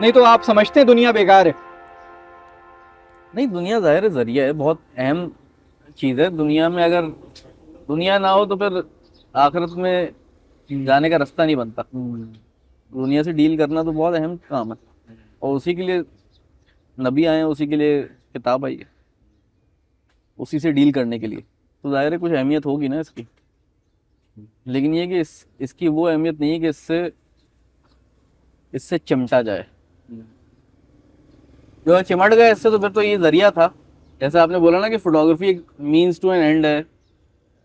नहीं तो आप समझते हैं दुनिया बेकार है? नहीं, दुनिया ज़ाहिर है जरिया है, बहुत अहम चीज़ है। दुनिया में अगर दुनिया ना हो तो फिर आखिरत में जाने का रास्ता नहीं बनता। दुनिया से डील करना तो बहुत अहम काम है, और उसी के लिए नबी आए हैं, उसी के लिए किताब आई है, उसी से डील करने के लिए। तो जाहिर है कुछ अहमियत होगी ना इसकी। लेकिन ये कि इसकी वो अहमियत नहीं है कि इससे इससे चिमटा जाए। जो चिमट गए इससे तो फिर तो ये जरिया था। जैसे आपने बोला ना कि फोटोग्राफी एक मीन्स टू एन एंड है,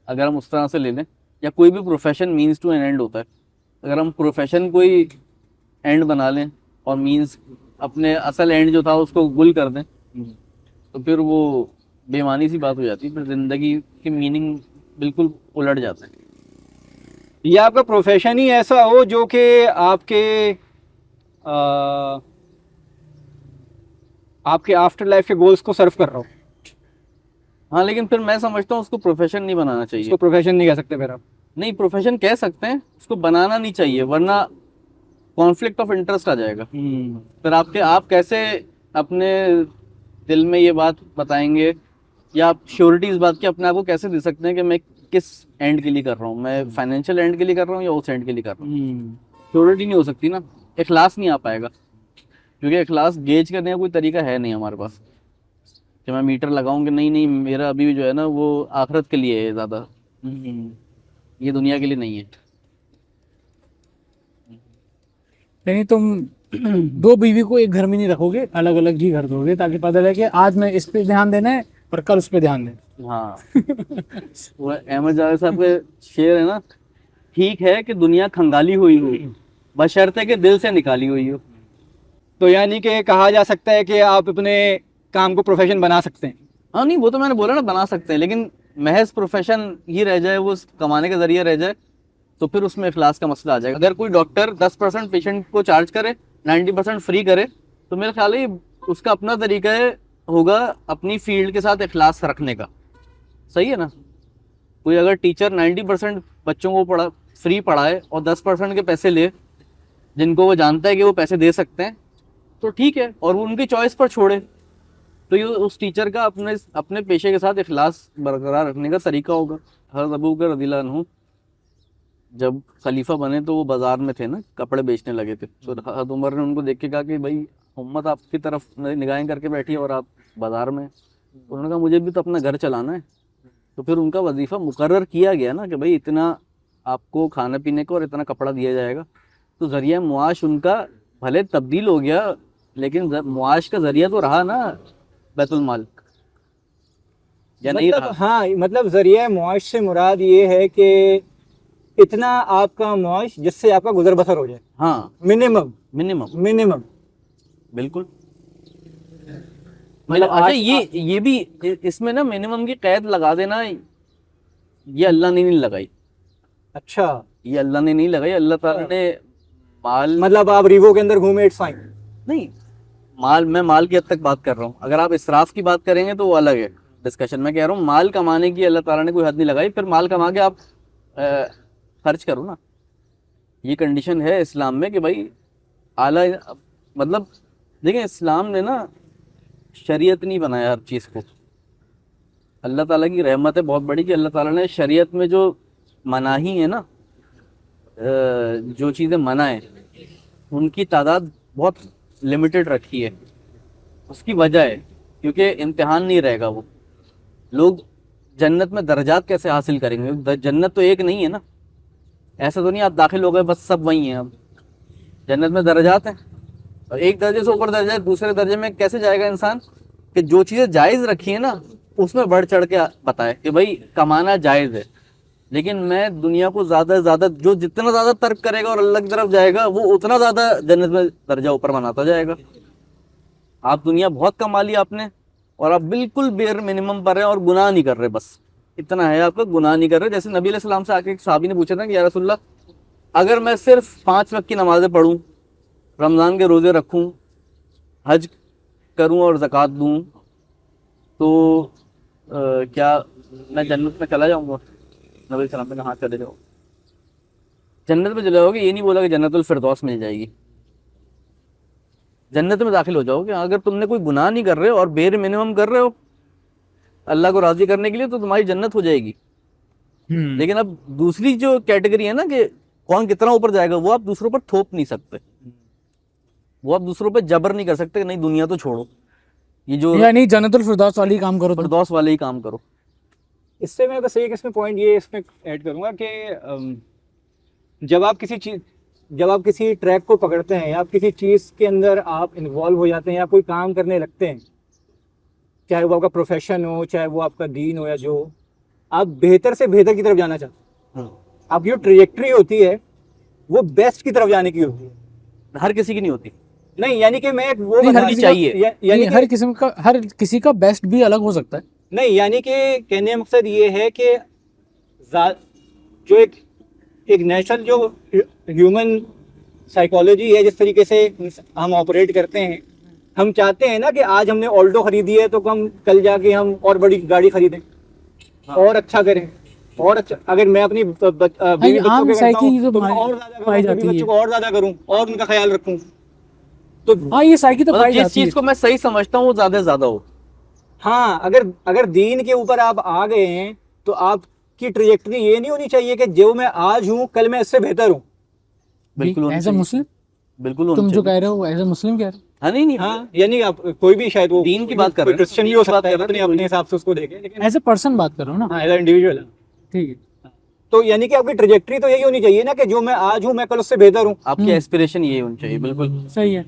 अगर हम उस तरह से ले लें, या कोई भी profession means to an end होता है। अगर हम प्रोफेशन कोई एंड बना लें और मीन्स अपने असल एंड जो था उसको गुल कर दें, तो फिर वो बेमानी सी बात हो जाती है, फिर जिंदगी की मीनिंग बिल्कुल उलट जाता है। ये आपका प्रोफेशन ही ऐसा हो जो कि आ, आपके आफ्टर लाइफ के गोल्स को सर्व कर रहा हो। हाँ, लेकिन फिर मैं समझता हूँ उसको प्रोफेशन नहीं बनाना चाहिए। उसको प्रोफेशन नहीं कह सकते फिर आप? नहीं, प्रोफेशन कह सकते हैं, उसको बनाना नहीं चाहिए, वरना कॉन्फ्लिक्ट ऑफ इंटरेस्ट आ जाएगा। फिर आप कैसे अपने दिल में ये बात बताएंगे, या आप श्योरिटी इस बात की अपने आप को कैसे दे सकते हैं कि मैं किस एंड के लिए कर रहा हूँ, मैं फाइनेंशियल एंड के लिए कर रहा हूँ या उस एंड के लिए कर रहा हूँ। श्योरिटी नहीं हो सकती ना, इखलास नहीं आ पाएगा, क्योंकि इखलास गेज करने का कोई तरीका है नहीं हमारे पास कि मैं मीटर लगाऊं कि नहीं नहीं मेरा अभी भी जो है ना वो आखिरत के लिए है ज़्यादा, ये दुनिया के लिए नहीं है। यानी तुम दो बीवी को एक घर में नहीं रखोगे, अलग अलग ही घर दोगे, ताकि पता लगे कि आज मैं इस पे ध्यान देना है और कल उस पे ध्यान देना। हाँ, वो अहमद जावेद साहब के शेर है ना, ठीक है कि दुनिया खंगाली हुई हो, बशर्ते के दिल से निकाली हुई हो। तो यानी कि कहा जा सकता है कि आप अपने काम को प्रोफेशन बना सकते हैं। हाँ, नहीं वो तो मैंने बोला ना बना सकते हैं, लेकिन महज प्रोफेशन ही रह जाए, वो कमाने का जरिया रह जाए, तो फिर उसमें इखलास का मसला आ जाएगा। अगर कोई डॉक्टर 10% पेशेंट को चार्ज करे, 90% फ्री करे, तो मेरा ख्याल है उसका अपना तरीका है, होगा अपनी फील्ड के साथ इखलास रखने का। सही है ना? कोई अगर टीचर 90% बच्चों को फ्री पढ़ाए और 10% के पैसे ले, जिनको वो जानता है कि वो पैसे दे सकते हैं, तो ठीक है, और वो उनकी चॉइस पर छोड़े। तो ये उस टीचर का अपने अपने पेशे के साथ इखलास बरकरार रखने का तरीका होगा। हज़रत अबू बकर रज़ियल्लाहु अन्हु जब खलीफा बने तो वो बाजार में थे ना, कपड़े बेचने लगे थे, तो हज़रत उमर ने उनको देख के कहा कि भाई उम्मत आपकी तरफ निगाहें करके बैठी है और आप बाजार में। तो उन्होंने कहा मुझे भी तो अपना घर चलाना है। तो फिर उनका वजीफा मुकर्रर किया गया ना कि भाई इतना आपको खाने पीने को और इतना कपड़ा दिया जाएगा। तो जरिया मुआश उनका भले तब्दील हो गया, लेकिन मुआश का जरिया तो रहा ना बैतुल माल, या नहीं मतलब रहा? हाँ, मतलब जरिया मुआश से मुराद ये है कि इतना आपका मुआश जिससे आपका गुजर बसर हो जाए। हाँ, मिनिमम मिनिमम, मिनिमम। बिल्कुल। मतलब अच्छा, आज ये भी इसमें ना मिनिमम की कैद लगा देना, ये अल्लाह ने नहीं लगाई। अच्छा, ये अल्लाह ने नहीं लगाई, अल्लाह ताला ने माल, मतलब आप रिवो के अंदर घूमे, इट्स फाइन। नहीं, मैं माल की हद तक बात कर रहा हूँ। अगर आप इसराफ की बात करेंगे तो वो अलग है डिस्कशन। मैं कह रहा हूँ माल कमाने की अल्लाह ताला ने कोई हद नहीं लगाई, फिर माल कमा के आप खर्च करो ना। ये कंडीशन है इस्लाम में कि भाई आला, मतलब देखिए इस्लाम ने ना शरीयत नहीं बनाया हर चीज़ को। अल्लाह ताला की रहमत है बहुत बड़ी कि अल्लाह ताला ने शरीयत में जो मनाही है ना, जो चीज़ें मना है उनकी तादाद बहुत लिमिटेड रखी है। उसकी वजह है क्योंकि इम्तिहान नहीं रहेगा। वो लोग जन्नत में दर्जात कैसे हासिल करेंगे? जन्नत तो एक नहीं है ना, ऐसा तो नहीं आप दाखिल हो गए बस सब वही हैं। अब जन्नत में दर्जात हैं, और एक दर्जे से ऊपर दर्जा है, दूसरे दर्जे में कैसे जाएगा इंसान? कि जो चीज़ें जायज़ रखी है ना उसमें बढ़ चढ़ के बताए कि भाई कमाना जायज़ है, लेकिन मैं दुनिया को ज़्यादा से ज़्यादा, जो जितना ज़्यादा तर्क करेगा और अल्लाह की तरफ जाएगा वो उतना ज़्यादा जन्नत में दर्जा ऊपर बनाता जाएगा। आप दुनिया बहुत कमा ली आपने और आप बिल्कुल बेर मिनिमम पर हैं और गुनाह नहीं कर रहे, बस इतना है आपका, गुनाह नहीं कर रहे। जैसे नबी अलैहि सलाम से आके एक सहाबी ने पूछा था कि या रसूलल्लाह अगर मैं सिर्फ 5 वक्त की नमाजें पढ़ूं, रमज़ान के रोज़े रखूं, हज करूं और ज़कात दूं, तो क्या मैं जन्नत में चला जाऊंगा? नबी अलैहि सलाम ने कहा हाँ चले जाओ, जन्नत में चले जाओगे। ये नहीं बोला कि जन्नतुल फिरदौस मिल जाएगी। जन्नत में दाखिल हो जाओगे। अगर तुमने कोई गुनाह नहीं कर रहे हो और बेर मिनिमम कर रहे हो अल्लाह को राजी करने के लिए, तो तुम्हारी जन्नत हो जाएगी। लेकिन अब दूसरी जो कैटेगरी है ना कि कौन कितना ऊपर जाएगा, वो आप दूसरों पर थोप नहीं सकते, वो आप दूसरों पर जबर नहीं कर सकते कि नहीं दुनिया तो छोड़ो, ये जो यानी जन्नतुल फिरदौस वाली काम करो तुम। फिरदौस वाले ही काम करो। इससे मैं बस एक इसमें पॉइंट ये इसमें ऐड करूंगा कि जब आप किसी ट्रैक को पकड़ते हैं या आप किसी चीज़ के अंदर आप इन्वॉल्व हो जाते हैं या कोई काम करने लगते हैं, चाहे वो आपका प्रोफेशन हो, चाहे वो आपका दीन हो या जो हो, आप बेहतर से बेहतर की तरफ जाना चाहते हैं। आपकी जो ट्रेजेक्ट्री होती है वो बेस्ट की तरफ जाने की होती है, हर किसी की नहीं होती। नहीं यानी कि मैं वो नहीं, बता हर किसी चाहिए। यानी नहीं, हर किसी का बेस्ट भी अलग हो सकता है। नहीं यानी कि कहने का मकसद ये है कि जो एक नेचुरल जो ह्यूमन साइकोलॉजी है, जिस तरीके से हम ऑपरेट करते हैं, हम चाहते हैं ना कि आज हमने ऑल्टो खरीदी है तो हम कल जाके हम और बड़ी गाड़ी खरीदें, और अच्छा करें, और अच्छा। अगर मैं अपनी बीवी बच्चों के करता हूं तो मैं और ज्यादा पाई करूं, जाती बीवी बच्चों को और ज्यादा करूं और उनका ख्याल रखूं। तो हाँ, ये साइकी तो मतलब पाई जिस जाती है। चीज को मैं सही समझता हूँ वो ज्यादा से ज्यादा हो। हाँ, अगर दीन के ऊपर आप आ गए हैं तो आपकी ट्रेजेक्टरी ये नहीं होनी चाहिए कि जो मैं आज हूँ कल मैं इससे बेहतर हूँ। बिल्कुल होनी एज अ चाहिए। मुस्लिम बिल्कुल होनी तुम जो चाहिए। कह रहे हो एज अ मुस्लिम कह रहे हो। हाँ नहीं नहीं, हाँ यानी आप कोई भी शायद वो दीन की बात कर कोई रहे हैं। क्रिश्चियन भी दीन हो की बात सकता है, कर रहे अपने हैं। अपने हिसाब से उसको देखे, लेकिन एज ए पर्सन बात कर रहा हूँ ना। हाँ एज इंडिविजुअल। ठीक है। तो यानी कि आपकी ट्रेजेक्टरी तो यही होनी चाहिए ना कि जो मैं आज हूँ मैं कल उससे बेहतर हूँ। आपकी एस्पिरेशन ये होनी चाहिए। बिल्कुल सही है।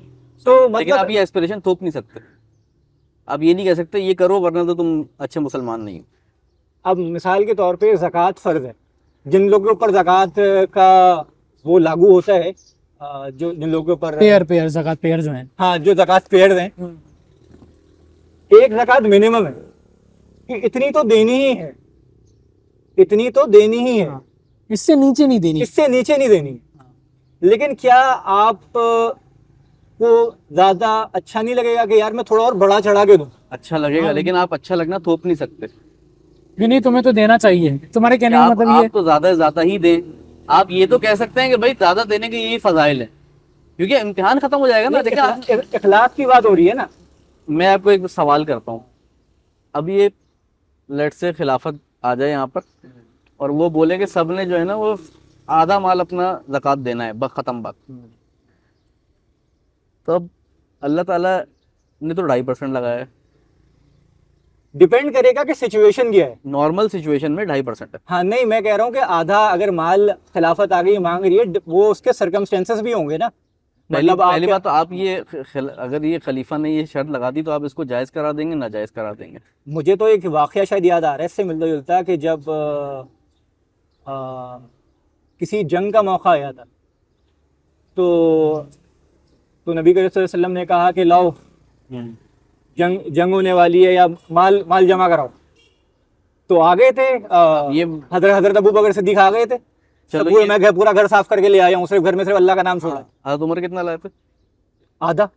तो लेकिन मतलब आप ये एस्पिरेशन थोप नहीं सकते। आप ये नहीं कह सकते ये करो वरना तो तुम अच्छे मुसलमान नहीं हो। अब मिसाल के तौर पे ज़कात फ़र्ज है, जिन लोगों के ऊपर ज़कात का वो लागू होता है, जो जिन लोगों के ऊपर पेयर ज़कात पेयर जो हैं। हाँ जो ज़कात पेयर हैं, एक ज़कात मिनिमम है कि इतनी तो देनी ही है, इतनी तो देनी ही है, इससे नीचे नहीं देनी। इससे नीचे नहीं देनी। लेकिन क्या आप को ज्यादा अच्छा नहीं लगेगा कि यार मैं थोड़ा और बढ़ा चढ़ा के दूं? अच्छा लगेगा, लेकिन आप अच्छा लगना थोप नहीं सकते। नहीं, तुम्हें तो देना चाहिए। तुम्हारे कहने का मतलब ये आप तो ज्यादा से ज्यादा ही दें। आप ये तो कह सकते हैं कि भाई ज्यादा देने के यही फजाइल है, क्योंकि इम्तिहान खत्म हो जाएगा ना। देखिए इखलास की बात हो रही है ना। मैं आपको एक सवाल करता हूँ, अब ये लेट से खिलाफत आ जाए यहाँ पर और वो बोले कि सब ने जो है ना वो आधा माल अपना ज़कात देना है, बस खत्म बात। तो अब अल्लाह ताला ने तो 2.5% लगाया है। डिपेंड करेगा कि सिचुएशन क्या है। नॉर्मल सिचुएशन में 2.5% है। हाँ नहीं, मैं कह रहा हूँ कि आधा अगर माल खिलाफत आ गई मांग रही है, वो उसके सर्कमस्टेंसेस भी होंगे ना। पहली मतलब पहली बात तो आप ये अगर ये खलीफा ने ये शर्त लगा दी तो आप इसको जायज़ करा देंगे, नाजायज़ करा देंगे? मुझे तो एक वाकया शायद याद आ रहा है इससे मिलता जुलता, कि जब किसी जंग का मौका आया था तो नबी करीम सल्लल्लाहु अलैहि वसल्लम ने कहा कि लाओ जंग होने वाली है या माल जमा कराओ। तो आ गए थे ये हजरत अबू बकर सिद्दीक आ गए थे। चलो मैं पूरा घर साफ करके ले आया हूँ, सिर्फ घर में सिर्फ अल्लाह का नाम छोड़ा। हज़रत उमर कितना लाए थे? आधा।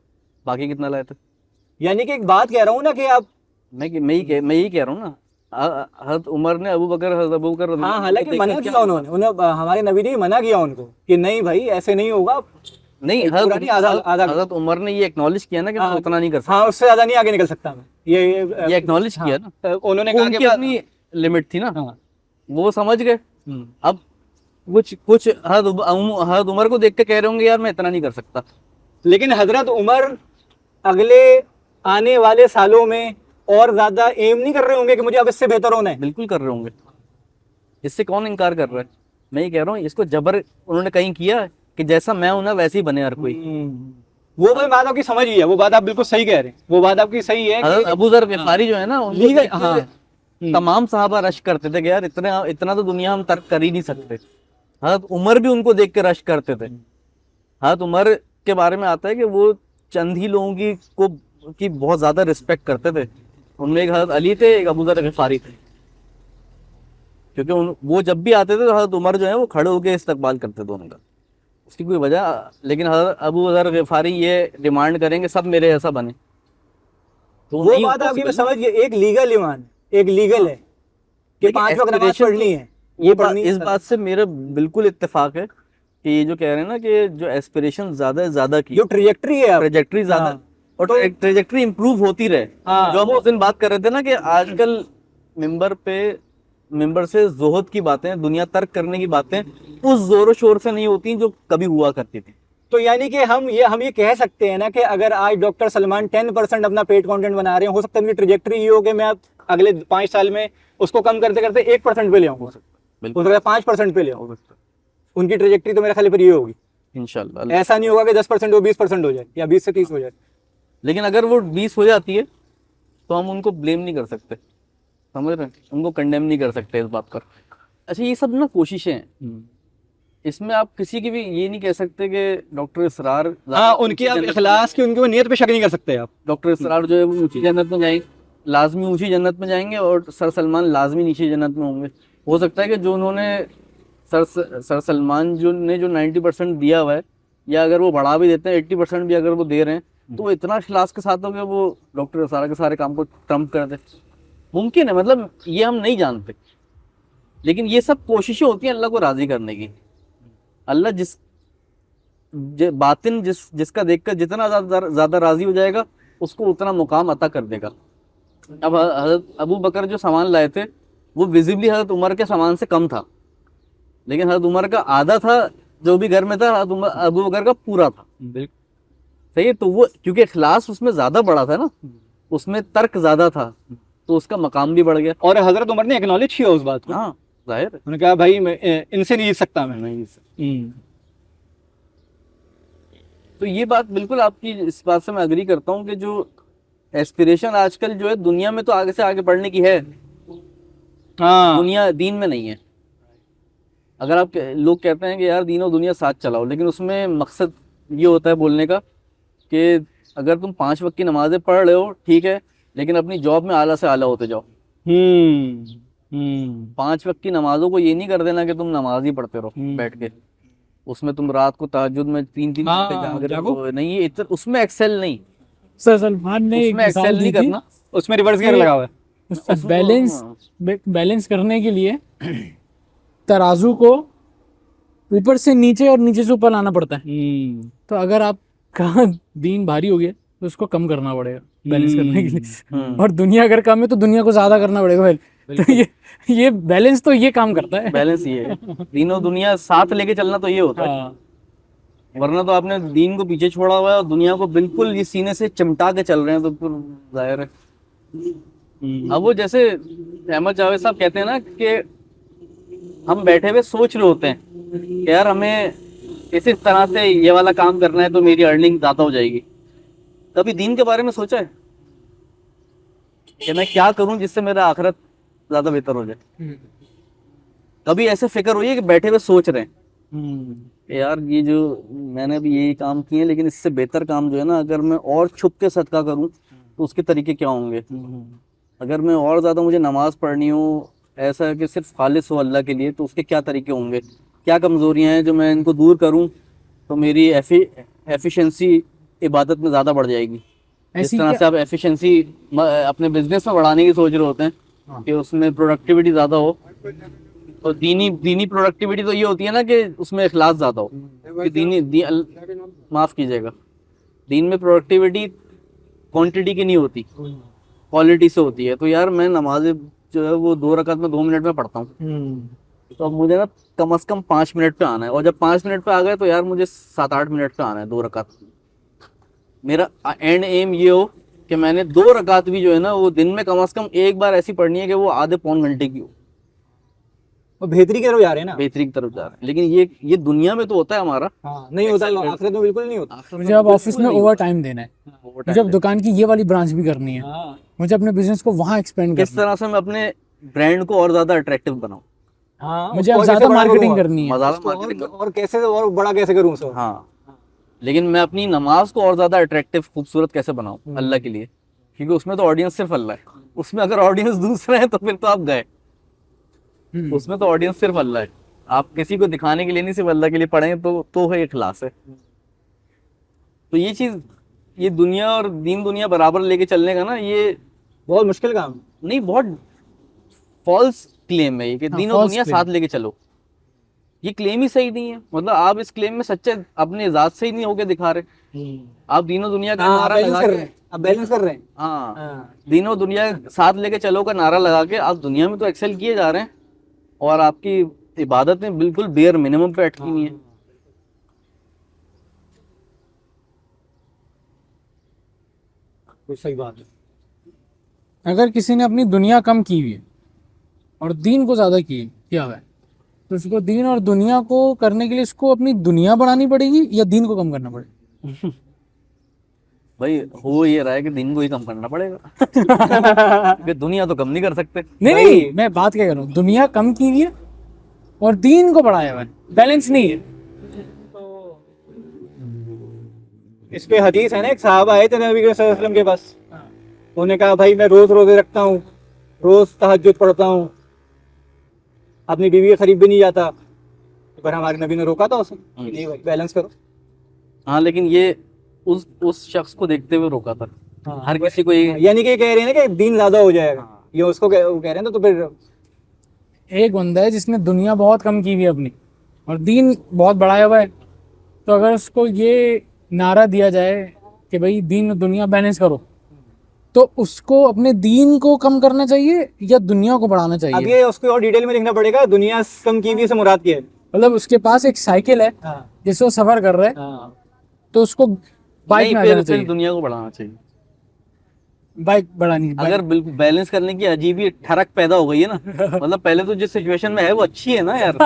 बाकी कितना लाए थे? यानी कि एक बात कह रहा हूँ ना कि आप मैं यही कह रहा हूँ ना, हज़रत उमर ने हज़रत अबू बकर हाँ, हालांकि मना किया उन्होंने हमारे नबी ने मना किया उनको कि नहीं भाई ऐसे नहीं होगा। नहीं, आधा हज़रत उमर ने ये एक्नॉलेज किया ना कि मैं उतना नहीं कर सकता। हाँ, उससे ज्यादा नहीं आगे निकल सकता मैं। ये एक्नॉलेज किया ना उन्होंने वो कहा उनकी कि अपनी लिमिट थी ना, वो समझ गए। अब कुछ हज़रत उमर को देख के कह रहे होंगे यार मैं इतना नहीं कर सकता। लेकिन हजरत उमर अगले आने वाले सालों में और ज्यादा एम नहीं कर रहे होंगे कि मुझे अब इससे बेहतर होना है। बिल्कुल कर रहे होंगे, इससे कौन इनकार कर रहा है। मैं ये कह रहा हूँ इसको जबर उन्होंने कहीं किया कि जैसा मैं हूं ना वैसे ही बने हर कोई। वो बात आपकी समझ ही है, वो बात आप बिल्कुल सही कह रहे हैं, वो बात आपकी सही है हज़रत अबू ज़र गिफ़ारी जो है ना उनको लीगल- देख के हाँ। तमाम सहाबा रश करते थे कि यार इतना तो दुनिया हम तर्क कर ही नहीं सकते। हज़रत उमर भी उनको देख के रश करते थे। हज़रत उमर के बारे में आता है कि वो चंद ही लोगों की बहुत ज्यादा रिस्पेक्ट करते थे। उनमें एक हज़रत अली थे, एक अबू ज़र गिफ़ारी थे, क्योंकि वो जब भी आते थे तो हज़रत उमर जो है वो खड़े होकर इस्तकबाल करते थे उनका। उसकी कोई वजह, लेकिन हज़रत अबू ज़र गिफ़ारी ये डिमांड करेंगे सब मेरे ऐसा बने, तो वो नहीं बात हो आपकी मैं possible। समझ गई। एक लीगल ईमान, एक लीगल है कि लेकिन 5 वक्त नमाज aspiration पढ़नी है। ये इस बात से मेरा बिल्कुल इत्तेफाक है कि ये जो कह रहे हैं ना कि जो एस्पिरेशन ज्यादा से ज्यादा की जो ट्रेजेक्ट्री है आप, ट्रेजेक्ट्री ज्यादा हाँ, और ट्रेजेक्ट्री इंप्रूव होती रहे। हाँ, जो हम उस दिन बात कर रहे थे ना कि आजकल मिंबर से जोहद की बातें, दुनिया तर्क करने की बातें उस जोरों शोर से नहीं होती जो कभी हुआ करती थी। तो यानी कि हम ये कह सकते हैं ना कि अगर आज डॉक्टर सलमान 10% अपना पेड कंटेंट बना रहे हैं, हो सकता है उनकी ट्रेजेक्ट्री ये हो कि मैं अब अगले 5 साल में उसको कम करते करते 1% पे ले आऊंगा, बिल्कुल हो सकता है 5% पे ले आऊंगा। उनकी ट्रेजेक्ट्री तो मेरे ख्याल पर ये होगी, इंशाल्लाह। ऐसा नहीं होगा कि 10% हो 20% हो जाए या 20 से 30 हो जाए। लेकिन अगर वो 20 हो जाती है तो हम उनको ब्लेम नहीं कर सकते, समझ रहे हैं, उनको कंडेम नहीं कर सकते इस बात पर। अच्छा, ये सब ना कोशिशें हैं, इसमें आप किसी की भी ये नहीं कह सकते कि डॉक्टर इसरार हाँ, उनकी आप इखलास की, उनकी वो नियत पे शक नहीं कर सकते आप। डॉक्टर इसरार जो है वो ऊंची जन्नत में जाएंगे, लाजमी ऊंची जन्नत में जाएंगे, और सर सलमान लाजमी नीची जन्नत में होंगे। हो सकता है कि जो उन्होंने सर सलमान जो 90% दिया हुआ है, या अगर वो बढ़ा भी देते हैं 80% भी अगर वो दे रहे हैं, तो वो इतना इखलास के साथ हो गया वो डॉक्टर इसरार के सारे काम को ट्रम्प कर दे। मुमकिन है, मतलब ये हम नहीं जानते, लेकिन ये सब कोशिशें होती हैं अल्लाह को राजी करने की। अल्लाह जिसका देखकर जितना ज्यादा राजी हो जाएगा उसको उतना मुकाम अता कर देगा। अब हजरत अबू बकर जो सामान लाए थे वो विजिबली हजरत उमर के सामान से कम था, लेकिन हजरत उमर का आधा था जो भी घर में था, हजरत अबू बकर का पूरा था। सही है, तो वो क्योंकि इखलास उसमें ज्यादा बड़ा था ना, उसमें तर्क ज्यादा था, तो उसका मकाम भी बढ़ गया। और हजरत उमर ने एक्नॉलेज किया उस बात को। हाँ, जाहिर है। उन्होंने कहा भाई मैं इनसे नहीं जीत सकता, मैं नहीं, तो ये बात बिल्कुल आपकी, इस बात से मैं अग्री करता हूँ कि जो एस्पिरेशन आजकल जो है दुनिया में तो आगे से आगे बढ़ने की है, हाँ, दुनिया दीन में नहीं है। अगर आप लोग कहते हैं कि यार दीन और दुनिया साथ चलाओ, लेकिन उसमें मकसद ये होता है बोलने का कि अगर तुम 5 वक्त की नमाजें पढ़ रहे हो ठीक है, लेकिन अपनी जॉब में आला से आला होते जाओ। 5 वक्त की नमाजों को ये नहीं कर देना कि तुम नमाज ही पढ़ते रहो बैठ के, उसमें तुम रात को तहज्जुद में 3-3 घंटे जाग रहे हो, नहीं, ये उसमें एक्सेल नहीं, सर सलमान ने एक उसमें मिसाल एक्सेल दी नहीं थी, करना। उसमें रिवर्स गियर लगा हुआ है। उसमें बैलेंस करने के लिए तराजू को ऊपर से नीचे और नीचे से ऊपर लाना पड़ता है। तो अगर आपका दीन भारी हो गया तो उसको कम करना पड़ेगा बैलेंस करने के लिए, और दुनिया अगर कम है तो दुनिया को ज्यादा करना पड़ेगा भाई। तो ये बैलेंस तो ये काम करता है। बैलेंस ये है, दीन और दुनिया साथ लेके चलना तो ये होता है। हाँ, वरना तो आपने दीन को पीछे छोड़ा हुआ है और दुनिया को बिल्कुल ये सीने से चिमटा के चल रहे हैं, तो फिर जाहिर है। अब वो जैसे अहमद जावेद साहब कहते हैं ना कि हम बैठे हुए सोच रहे होते हैं कि यार हमें इस तरह से ये वाला काम करना है तो मेरी अर्निंग ज्यादा हो जाएगी। कभी दीन के बारे में सोचा है कि मैं क्या करूं जिससे मेरा आखिरत ज्यादा बेहतर हो जाए? कभी ऐसे फिक्र हुई है कि बैठे हुए सोच रहे हैं कि यार ये जो मैंने अभी यही काम किए, लेकिन इससे बेहतर काम जो है ना, अगर मैं और छुप के सदका करूं तो उसके तरीके क्या होंगे? अगर मैं और ज्यादा मुझे नमाज पढ़नी हो, ऐसा है कि सिर्फ खालिस हो अल्लाह के लिए, तो उसके क्या तरीके होंगे? क्या कमजोरियां हैं जो मैं इनको दूर करूं तो मेरी एफिशिएंसी इबादत में ज्यादा बढ़ जाएगी? जिस तरह से आप एफिशिएंसी अपने बिजनेस में बढ़ाने की सोच रहे होते हैं कि उसमें प्रोडक्टिविटी ज्यादा हो, तो दीनी प्रोडक्टिविटी तो ये होती है ना कि उसमें इखलास ज्यादा हो। कि माफ कीजिएगा, दीन में प्रोडक्टिविटी क्वांटिटी की नहीं होती, क्वालिटी से होती है। तो यार मैं नमाज जो है वो 2 रकात में 2 मिनट में पढ़ता हूँ, तो अब मुझे ना कम से कम 5 मिनट पे आना है, और जब 5 मिनट पे आ गए तो यार मुझे 7-8 मिनट पे आना है 2 रकात। मेरा एंड एम ये हो कि मैंने 2 रकात भी जो है ना वो दिन में कम से कम एक बार ऐसी पढ़नी है कि वो आधे पौन घंटे की हो। वो बेहतरी की तरफ जा रहे हैं ना, बेहतरी की तरफ जा रहे हैं, लेकिन ये दुनिया में तो होता है हमारा। हाँ, नहीं होता, आखिरत में बिल्कुल नहीं होता। मुझे अब ऑफिस में ओवर टाइम देना है, मुझे अब दुकान की ये वाली ब्रांच भी करनी है, हाँ, मुझे अपने बिजनेस को वहाँ एक्सपेंड किस करना तरह से मैं अपने ब्रांड को और ज्यादा अट्रैक्टिव बनाऊं, हाँ, मुझे उसको अब कैसे ज्यादा बड़ा मार्केटिंग करूंगा, करनी है। ज्यादा मार्केटिंग और कैसे और बड़ा कैसे करूँ उसको। हाँ, लेकिन मैं अपनी नमाज को और ज्यादा अट्रैक्टिव खूबसूरत कैसे बनाऊं अल्लाह के लिए, क्योंकि उसमें तो ऑडियंस सिर्फ अल्लाह है। उसमें अगर ऑडियंस दूसरे हैं तो फिर तो आप गए, उसमें तो ऑडियंस सिर्फ अल्लाह है। आप किसी को दिखाने के लिए नहीं, सिर्फ अल्लाह के लिए पढ़ेंगे तो है इखलास है। तो ये चीज, ये दुनिया और दीन दुनिया बराबर लेके चलने का ना, ये बहुत मुश्किल काम है। नहीं, बहुत फॉल्स क्लेम है ये कि दीन और false दुनिया claim। साथ लेके चलो। ये क्लेम ही सही नहीं है। मतलब आप इस क्लेम में सच्चे अपने ज़ात से ही नहीं होके दिखा रहे। आप दीनों दुनिया का हाँ, नारा बैलेंस लगा कर के, रहे हैं, आप बैलेंस कर रहे हैं। हाँ, हाँ, दीनों दुनिया साथ लेके चलो का नारा लगा के आप दुनिया में तो एक्सेल किए जा रहे हैं, और आपकी इबादतें बिल्कुल बेयर मिनिमम पे अटकी हुई हैं। तो सही बात है। अगर किसी ने अपनी दुनिया कम की हुई है और दीन को ज्यादा किया हुआ है, तो उसको दीन और दुनिया को करने के लिए इसको अपनी दुनिया बढ़ानी पड़ेगी या दीन को कम करना पड़ेगा? भाई हो ये रहा है कि दिन को ही कम करना पड़ेगा क्योंकि दुनिया तो कम नहीं कर सकते। नहीं नहीं, मैं बात क्या कर रहा हूँ, दुनिया कम की हुई है और दीन को बढ़ाया हुआ है, बैलेंस नहीं है। इस पे हदीस है ना, एक साहब आए थे नबी के सल्लल्लाहु अलैहि वसल्लम के पास, उन्होंने कहा भाई मैं रोज रोजे रखता हूँ, रोज तहज्जुद पढ़ता हूँ, अपनी बीवी के करीब भी नहीं जाता, पर हमारे नबी ने रोका था उसे कि नहीं भाई बैलेंस करो। हाँ, लेकिन ये उस शख्स को देखते हुए रोका था। हाँ, हर किसी को ये, यानी कि ये कह रहे हैं ना कि दीन ज्यादा हो जाएगा, ये उसको वो कह रहे हैं, तो फिर एक बंदा है जिसने दुनिया बहुत कम की हुई है अपनी और दीन बहुत बढ़ाया हुआ है, तो अगर उसको ये नारा दिया जाए कि भाई दीन और दुनिया बैलेंस करो, तो उसको अपने दीन को कम करना चाहिए या दुनिया को बढ़ाना अब चाहिए? ये उसको और डिटेल में लिखना पड़ेगा, दुनिया कम कीमती से मुराद क्या है। मतलब उसके पास एक साइकिल है हाँ, जिससे वो सफर कर रहा है, हाँ, तो उसको बाइक नहीं, में आ फिर जाना चाहिए, दुनिया को बढ़ाना चाहिए। बाइक बढ़ानी अगर बिल्कुल बैलेंस करने की अजीब ही ठरक पैदा हो गई है ना, मतलब पहले तो जिस सिचुएशन में है वो अच्छी है ना यार,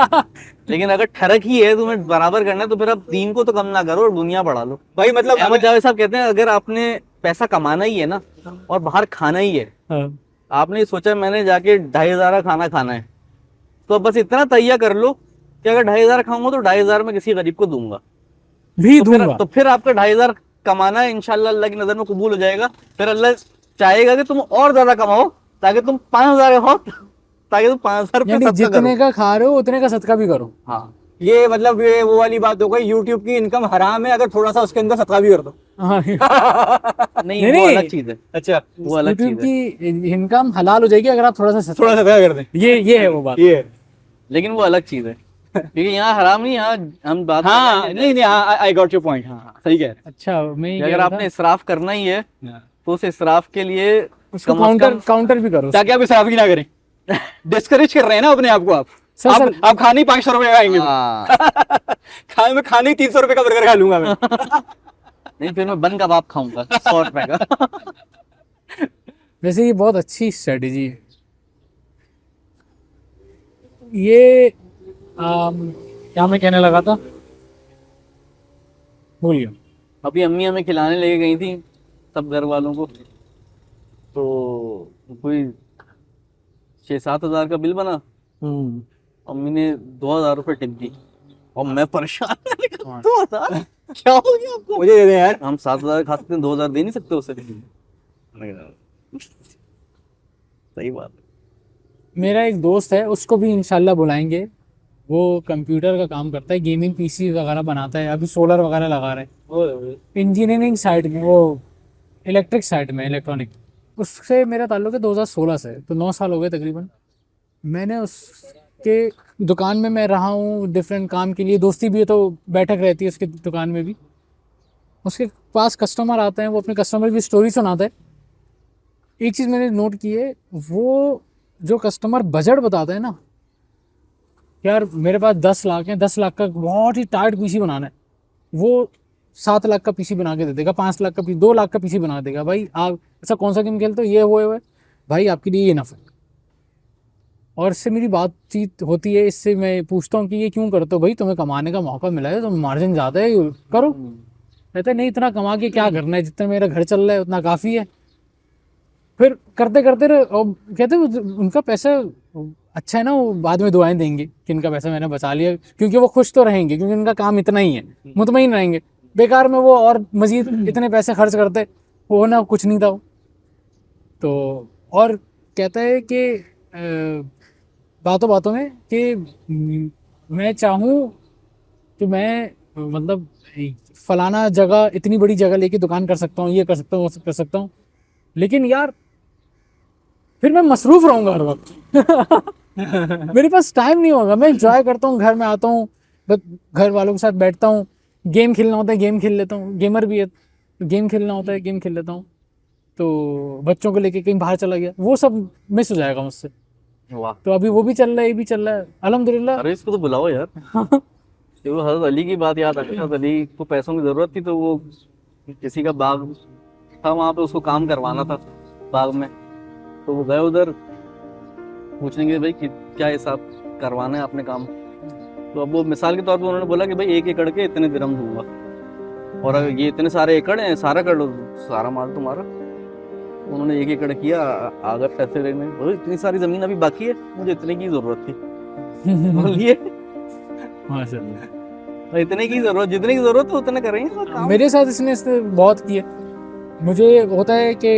लेकिन अगर ठरक ही है तुम्हें बराबर करना है, तो फिर आप दीन को तो कम ना करो और दुनिया बढ़ा लो। भाई मतलब अहमद जावेद साहब कहते हैं अगर आपने पैसा कमाना ही है ना और बाहर खाना ही है, हाँ। आपने सोचा मैंने जाके 2,500 का खाना खाना है, तो बस इतना तैयार कर लो कि अगर 2,500 खाऊंगा तो 2,500 में किसी गरीब को दूंगा, भी तो फिर दूंगा। तो फिर आपका 2,500 कमाना है इंशाल्लाह अल्लाह की नजर में कबूल हो जाएगा। फिर अल्लाह चाहेगा कि तुम और ज्यादा कमाओ ताकि तुम 5,000 खाओ, ताकि तुम 5,000 रुपये यानी सदका जितने करो। का खा रहे हो उतने का सदका भी करो। हाँ, ये मतलब ये वो वाली बात हो गई, यूट्यूब की इनकम हराम है अगर थोड़ा सा उसके अंदर सदका भी कर दो। हाँ, नहीं वो नहीं। अलग चीज है, अच्छा, वो अलग यूट्यूब चीज है, की इनकम हलाल हो जाएगी अगर आप थोड़ा सा सदका, थोड़ा सदका कर दें, ये है वो बात। ये है। लेकिन वो अलग चीज है क्योंकि यहाँ हराम नहीं, यहाँ हम बात हाँ, कर रहे हैं नहीं नहीं, आई गॉट योर पॉइंट, हाँ हाँ, सही कह रहे अच्छा, मैं ये कि कह अगर रहा आपने था, इसराफ करना ही है हैं। तो उस इसराफ के लिए उसको कम से कम काउंटर भी करो। ताकि आप इसराफ ही ना करें। डिस्करेज कर रहे हैं ना अपने आप को आप। सर, आप सर। आप खाने ही 500 रुपए का खाएंगे। हाँ। खाने में खाने ही 300 रुपए का बर्गर खा लूंगा मैं। नहीं, फिर मैं बन कबाब खाऊंगा 100 रुपए का। वैसे ये बहुत अच्छी स्ट्रेटेजी है। ये क्या मैं कहने लगा था, भूल गया। अभी अम्मी हमें खिलाने लेके गई थी सब घर वालों को, तो कोई 6-7 हजार का बिल बना, अम्मी ने 2,000 रुपये टिप दी और मैं परेशान। 2,000 क्या हो गया आपको? मुझे दे दे यार। हम 7,000 खाते हैं, 2,000 दे नहीं सकते उसे। सही बात। मेरा एक दोस्त है, उसको भी इंशाल्लाह बुलाएंगे। वो कंप्यूटर का काम करता है, गेमिंग पीसी वगैरह बनाता है, अभी सोलर वगैरह लगा रहा है इंजीनियरिंग साइड में, वो इलेक्ट्रिक साइड में, इलेक्ट्रॉनिक। उससे मेरा ताल्लुक है 2016 से, तो 9 साल हो गए तकरीबन। मैंने उसके दुकान में मैं रहा हूँ डिफरेंट काम के लिए, दोस्ती भी है तो बैठक रहती है उसकी दुकान में भी। उसके पास कस्टमर आते हैं, वो अपने कस्टमर की स्टोरी सुनाता है। एक चीज़ मैंने नोट की है, वो जो कस्टमर बजट बताता है ना, यार मेरे पास 10 लाख है, 10 लाख का बहुत ही टाइट पीसी बनाना है, वो 7 लाख का पीसी बना के दे देगा, 5 लाख का पीसी, 2 लाख का पीसी बना देगा। भाई आप ऐसा कौन सा गेम खेलते हो, ये वो है, भाई आपके लिए ये नफ़ा है। और इससे मेरी बातचीत होती है, इससे मैं पूछता हूँ कि ये क्यों करते हो भाई, तुम्हें कमाने का मौका मिला है तो मार्जिन ज़्यादा है, करो। कहते नहीं, इतना कमा के क्या करना है, जितना मेरा घर चल रहा है उतना काफ़ी है। फिर करते करते कहते उनका पैसा अच्छा है ना, वो बाद में दुआएं देंगे कि इनका पैसा मैंने बचा लिया, क्योंकि वो खुश तो रहेंगे क्योंकि उनका काम इतना ही है, मुतमईन रहेंगे। बेकार में वो और मजीद इतने पैसे खर्च करते, वो ना कुछ नहीं था वो। तो और कहता है कि बातों बातों में कि मैं चाहूँ कि मैं मतलब फलाना जगह, इतनी बड़ी जगह लेके दुकान कर सकता हूँ, ये कर सकता हूँ, वो कर सकता हूँ, लेकिन यार फिर मैं मसरूफ रहूँगा हर वक्त। मेरे पास टाइम नहीं होगा, मैं एंजॉय करता हूँ, घर में आता हूँ, बस घर वालों के साथ बैठता हूँ, गेम खेलना होता है गेम खेल लेता हूँ, गेमर भी है तो गेम खेलना होता है गेम खेल लेता हूँ। तो बच्चों को लेके कहीं बाहर चला गया, वो सब मिस हो जाएगा मुझसे। वाह, तो अभी वो भी चल रहा है, ये भी चल रहा है, अल्हम्दुलिल्लाह। अरे इसको तो बुलाओ यार। ये वो हज़रत अली की बात याद आ गई। हज़रत अली को पैसों की जरूरत थी, तो वो किसी का बाग था, वहां पे उसको काम करवाना था बाग में। तो वो गए उधर पूछने के लिए, भाई क्या हिसाब करवाना है आपने काम। तो अब वो मिसाल के तौर पे उन्होंने बोला कि भाई 1 एकड़ के इतने दिरहम दूंगा, और अगर ये इतने सारे एकड़ हैं, सारा कर लो, सारा माल तुम्हारा। उन्होंने 1 एकड़ किया, अगर पैसे लेने, बोले इतनी सारी जमीन अभी बाकी है, मुझे इतने की जरूरत थी। बोलिए माशाल्लाह। इतने की जरूरत, जितने की जरूरत है उतने करेंगे वो काम। मेरे साथ इसने बहुत किया। मुझे होता है कि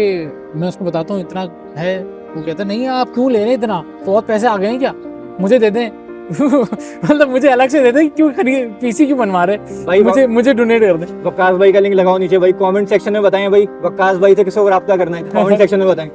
मैं उसको बताता हूँ इतना है, वो कहता है नहीं आप क्यों ले रहे हैं इतना, बहुत पैसे आ गए हैं क्या, मुझे दे दें। मतलब मुझे अलग से दे दें, क्यों खरीद पीसी क्यों बनवा रहे, भाई मुझे डोनेट कर दें। वक्कास भाई का लिंक लगाओ नीचे भाई, कमेंट सेक्शन में बताएं भाई वक्कास भाई से किसी को रब्ता करना है, कमेंट सेक्शन में बताएं।